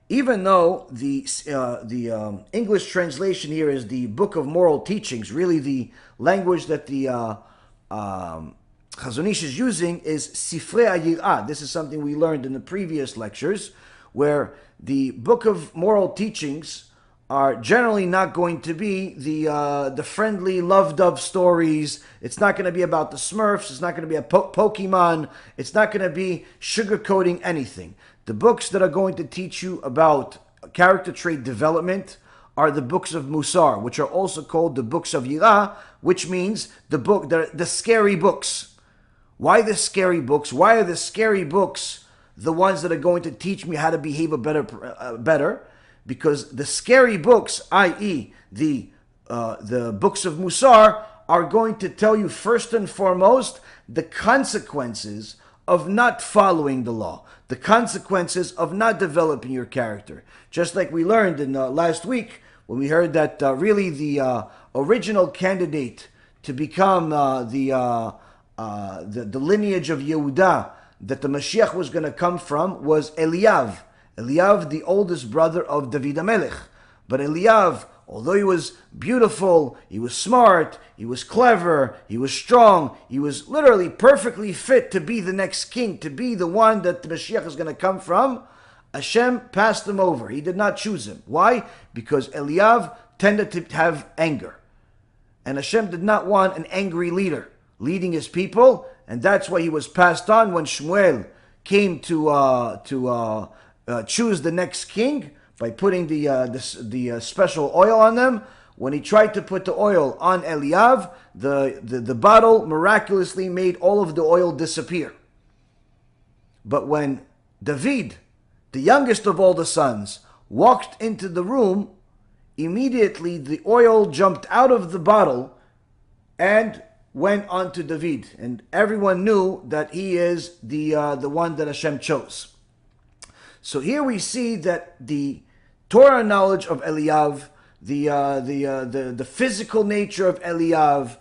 even though the English translation here is the Book of Moral Teachings, really the language that the Chazon Ish is using is Sifrei Yirah. This is something we learned in the previous lectures, where the Book of Moral Teachings are generally not going to be the friendly love dove stories. It's not going to be about the Smurfs. It's not going to be a Pokemon. It's not going to be sugarcoating anything. The books that are going to teach you about character trait development are the books of Musar, which are also called the books of Yirah, which means the scary books. Why the scary books? Why are the scary books the ones that are going to teach me how to behave better? Because the scary books, i.e., the books of Musar, are going to tell you first and foremost the consequences of not following the law, the consequences of not developing your character. Just like we learned in last week when we heard that really the original candidate to become the lineage of Yehuda that the Mashiach was going to come from was Eliav. Eliav, the oldest brother of David HaMelech. But Eliav, although he was beautiful, he was smart, he was clever, he was strong, he was literally perfectly fit to be the next king, to be the one that the Mashiach is going to come from, Hashem passed him over. He did not choose him. Why? Because Eliav tended to have anger. And Hashem did not want an angry leader leading his people, and that's why he was passed on when Shmuel came to choose the next king by putting the special oil on them. When he tried to put the oil on Eliav, the bottle miraculously made all of the oil disappear. But when David, the youngest of all the sons, walked into the room, immediately the oil jumped out of the bottle and went on to David. And everyone knew that he is the one that Hashem chose. So here we see that the Torah knowledge of Eliav, the physical nature of Eliav,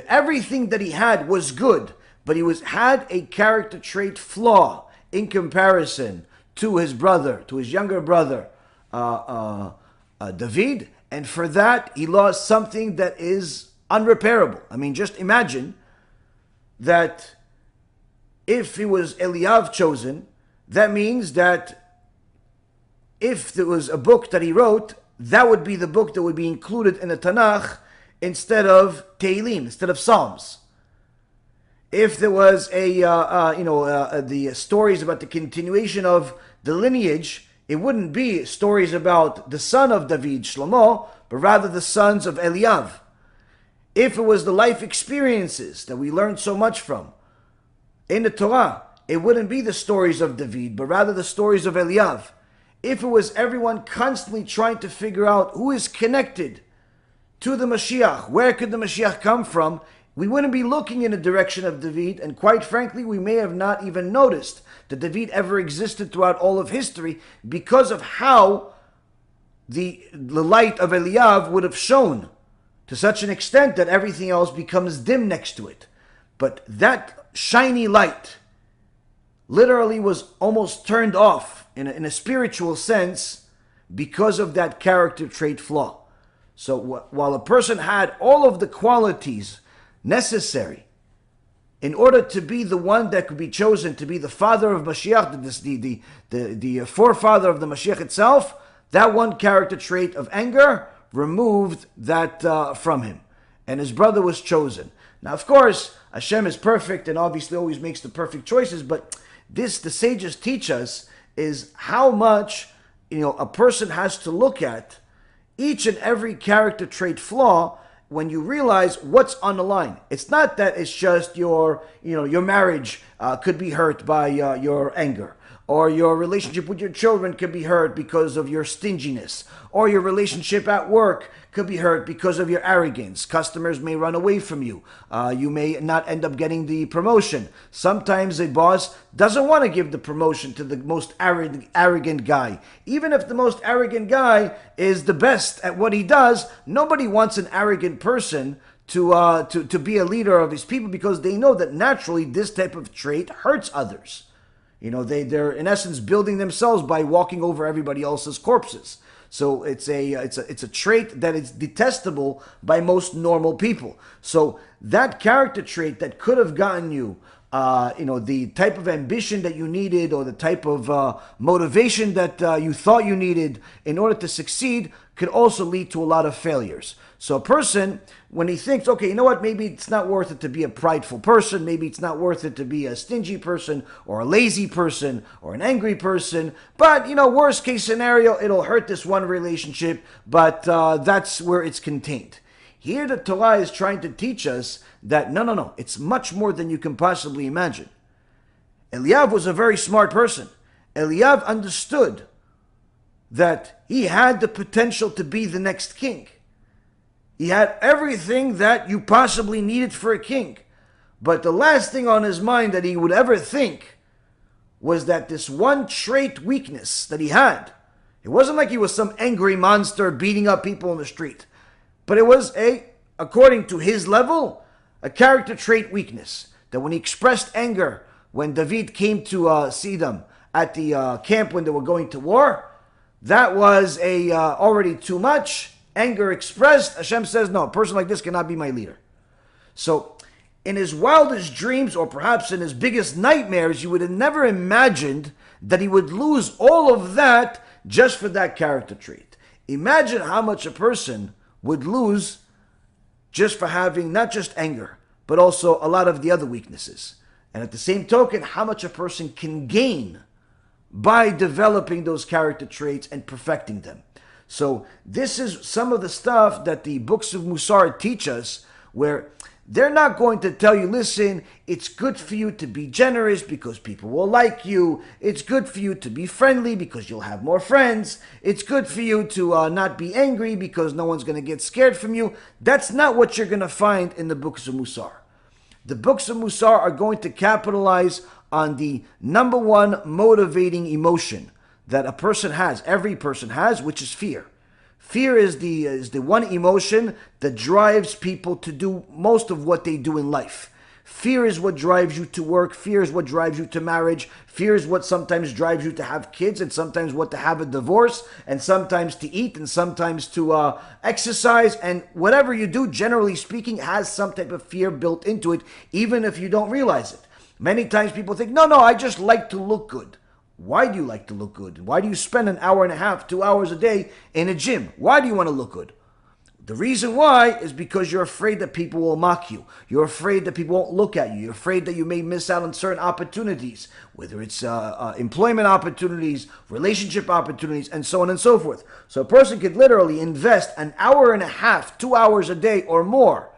everything that he had was good, but he had a character trait flaw in comparison to his brother, to his younger brother, David, and for that he lost something that is unrepairable. I mean, just imagine that if it was Eliav chosen, that means that if there was a book that he wrote, that would be the book that would be included in the Tanakh instead of Tehillim, instead of Psalms. If there was the stories about the continuation of the lineage, it wouldn't be stories about the son of David, Shlomo, but rather the sons of Eliav. If it was the life experiences that we learned so much from in the Torah, it wouldn't be the stories of David, but rather the stories of Eliav. If it was everyone constantly trying to figure out who is connected to the Mashiach, where could the Mashiach come from, we wouldn't be looking in the direction of David, and quite frankly, we may have not even noticed that David ever existed throughout all of history because of how the light of Eliav would have shone to such an extent that everything else becomes dim next to it. But that shiny light literally was almost turned off in a spiritual sense because of that character trait flaw. So while a person had all of the qualities necessary in order to be the one that could be chosen to be the father of Mashiach, the forefather of the Mashiach itself, that one character trait of anger removed that from him. And his brother was chosen. Now, of course, Hashem is perfect and obviously always makes the perfect choices, but this, the sages teach us, is how much a person has to look at each and every character trait flaw when you realize what's on the line. It's not that it's just your marriage could be hurt by your anger, or your relationship with your children could be hurt because of your stinginess, or your relationship at work could be hurt because of your arrogance. Customers may run away from you. You may not end up getting the promotion. Sometimes a boss doesn't want to give the promotion to the most arrogant guy. Even if the most arrogant guy is the best at what he does, nobody wants an arrogant person to be a leader of his people because they know that naturally this type of trait hurts others. They're in essence building themselves by walking over everybody else's corpses. So it's a trait that is detestable by most normal people. So that character trait that could have gotten you, the type of ambition that you needed, or the type of motivation that you thought you needed in order to succeed, could also lead to a lot of failures. So a person, when he thinks, okay, you know what, maybe it's not worth it to be a prideful person, maybe it's not worth it to be a stingy person, or a lazy person, or an angry person, but, worst case scenario, it'll hurt this one relationship, but that's where it's contained. Here the Torah is trying to teach us that no, it's much more than you can possibly imagine. Eliyav was a very smart person. Eliyav understood that he had the potential to be the next king. He had everything that you possibly needed for a king. But the last thing on his mind that he would ever think was that this one trait weakness that he had, it wasn't like he was some angry monster beating up people in the street, but it was according to his level, a character trait weakness. That when he expressed anger, when David came to see them at the camp when they were going to war, that was already too much. Anger expressed, Hashem says, no, a person like this cannot be my leader. So in his wildest dreams, or perhaps in his biggest nightmares, you would have never imagined that he would lose all of that just for that character trait. Imagine how much a person would lose just for having not just anger, but also a lot of the other weaknesses. And at the same token, how much a person can gain by developing those character traits and perfecting them. So this is some of the stuff that the books of Musar teach us, where they're not going to tell you, listen, it's good for you to be generous because people will like you. It's good for you to be friendly because you'll have more friends. It's good for you to not be angry because no one's going to get scared from you. That's not what you're going to find in the books of Musar. The books of Musar are going to capitalize on the number one motivating emotion that a person has, every person has, which is fear. Fear is the one emotion that drives people to do most of what they do in life. Fear is what drives you to work. Fear is what drives you to marriage. Fear is what sometimes drives you to have kids, and sometimes what to have a divorce, and sometimes to eat, and sometimes to exercise. And whatever you do, generally speaking, has some type of fear built into it, even if you don't realize it. Many times people think, no, I just like to look good. Why do you like to look good? Why do you spend an hour and a half, 2 hours a day in a gym? Why do you want to look good? The reason why is because you're afraid that people will mock you. You're afraid that people won't look at you. You're afraid that you may miss out on certain opportunities, whether it's employment opportunities, relationship opportunities, and so on and so forth. So a person could literally invest an hour and a half, 2 hours a day or more,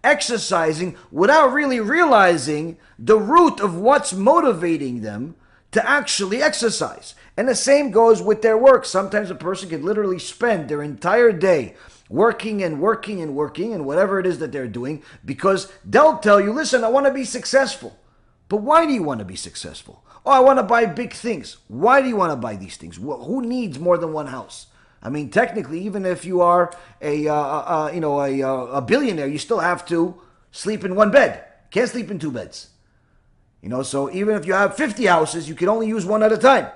exercising without really realizing the root of what's motivating them to actually exercise. And the same goes with their work. Sometimes a person could literally spend their entire day working and whatever it is that they're doing, because they'll tell you, listen, I want to be successful. But why do you want to be successful? Oh, I want to buy big things. Why do you want to buy these things? Well, who needs more than one house? I mean, technically, even if you are a billionaire, you still have to sleep in one bed. Can't sleep in two beds. So even if you have 50 houses, you can only use one at a time.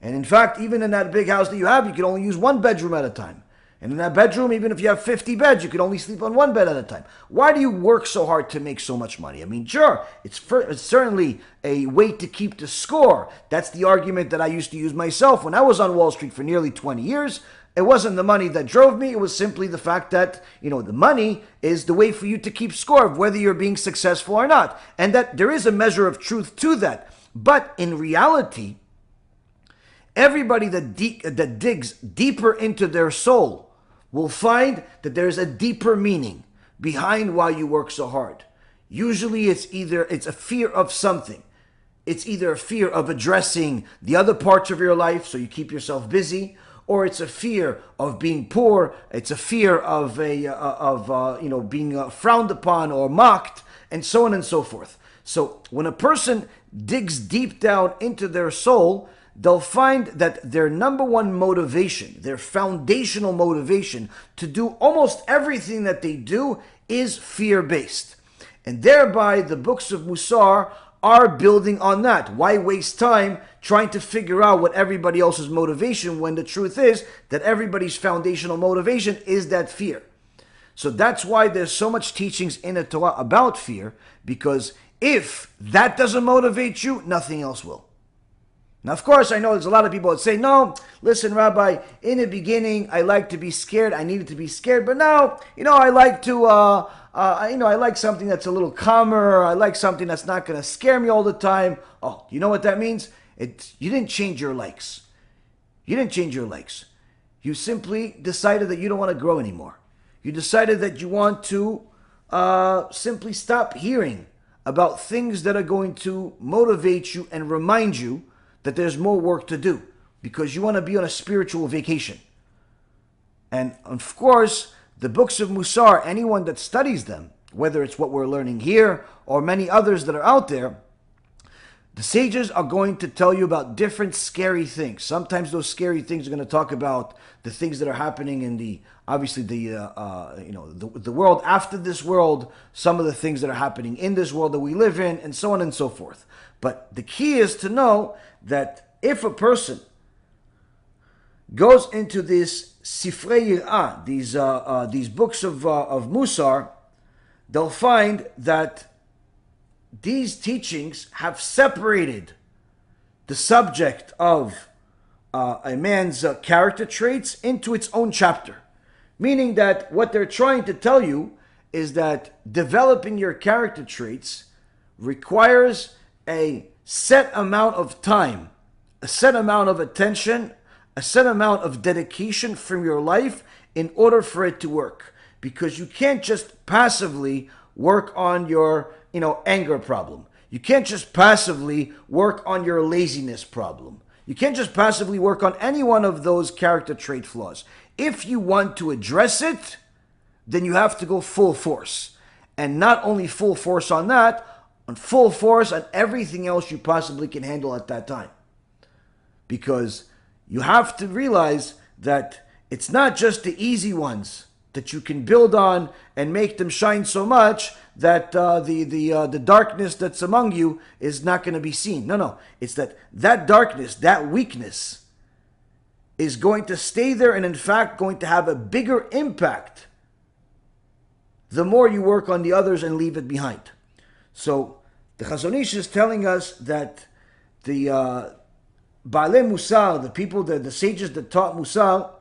And in fact, even in that big house that you have, you can only use one bedroom at a time. And in that bedroom, even if you have 50 beds, you can only sleep on one bed at a time. Why do you work so hard to make so much money? I mean, sure, it's certainly a way to keep the score. That's the argument that I used to use myself when I was on Wall Street for nearly 20 years. It wasn't the money that drove me. It was simply the fact that, the money is the way for you to keep score of whether you're being successful or not. And that there is a measure of truth to that. But in reality, everybody that digs deeper into their soul will find that there's a deeper meaning behind why you work so hard. Usually it's a fear of something. It's either a fear of addressing the other parts of your life, so you keep yourself busy, or it's a fear of being poor. It's a fear of being frowned upon or mocked, and so on and so forth. So when a person digs deep down into their soul, they'll find that their number one motivation, their foundational motivation to do almost everything that they do is fear-based. And thereby the books of Musar are building on that. Why waste time trying to figure out what everybody else's motivation when the truth is that everybody's foundational motivation is that fear? So that's why there's so much teachings in the Torah about fear, because if that doesn't motivate you, nothing else will. Now, of course, I know there's a lot of people that say, no, listen, Rabbi, in the beginning, I like to be scared. I needed to be scared. But now, I like to, I like something that's a little calmer. I like something that's not going to scare me all the time. Oh, you know what that means? You didn't change your likes. You didn't change your likes. You simply decided that you don't want to grow anymore. You decided that you want to simply stop hearing about things that are going to motivate you and remind you that there's more work to do, because you want to be on a spiritual vacation. And of course, the books of Musar, anyone that studies them, whether it's what we're learning here or many others that are out there, the sages are going to tell you about different scary things. Sometimes those scary things are going to talk about the things that are happening in the world after this world, some of the things that are happening in this world that we live in, and so on and so forth. But the key is to know that if a person goes into this Sifrei Yirah, these books of Musar, they'll find that these teachings have separated the subject of a man's character traits into its own chapter. Meaning that what they're trying to tell you is that developing your character traits requires a set amount of time, a set amount of attention, a set amount of dedication from your life in order for it to work. Because you can't just passively work on your, anger problem. You can't just passively work on your laziness problem. You can't just passively work on any one of those character trait flaws. If you want to address it, then you have to go full force. And not only full force on that, on full force on everything else you possibly can handle at that time. Because you have to realize that it's not just the easy ones that you can build on and make them shine so much that the darkness that's among you is not going to be seen. No. It's that darkness, that weakness is going to stay there and in fact going to have a bigger impact the more you work on the others and leave it behind. So the Chazon Ish is telling us that the Baalei Musar, the people, the sages that taught Musar,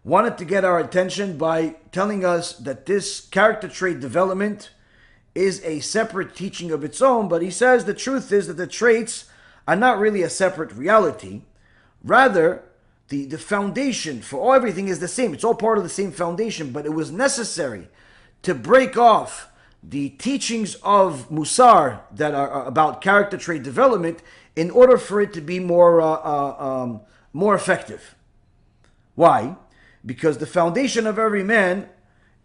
wanted to get our attention by telling us that this character trait development is a separate teaching of its own, but he says the truth is that the traits are not really a separate reality. Rather, the foundation for everything is the same. It's all part of the same foundation, but it was necessary to break off the teachings of Musar that are about character trait development in order for it to be more effective. Why? Because the foundation of every man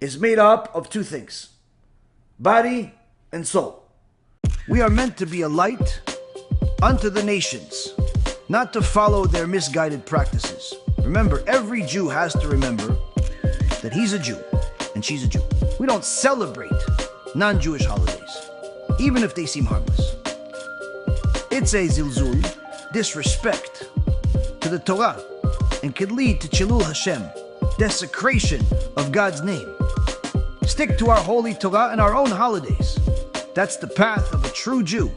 is made up of two things: body and soul. We are meant to be a light unto the nations, not to follow their misguided practices. Remember, every Jew has to remember that he's a Jew and she's a Jew. We don't celebrate non-Jewish holidays, even if they seem harmless. It's a zilzul, disrespect to the Torah, and could lead to Chilul Hashem, desecration of God's name. Stick to our holy Torah and our own holidays. That's the path of a true Jew.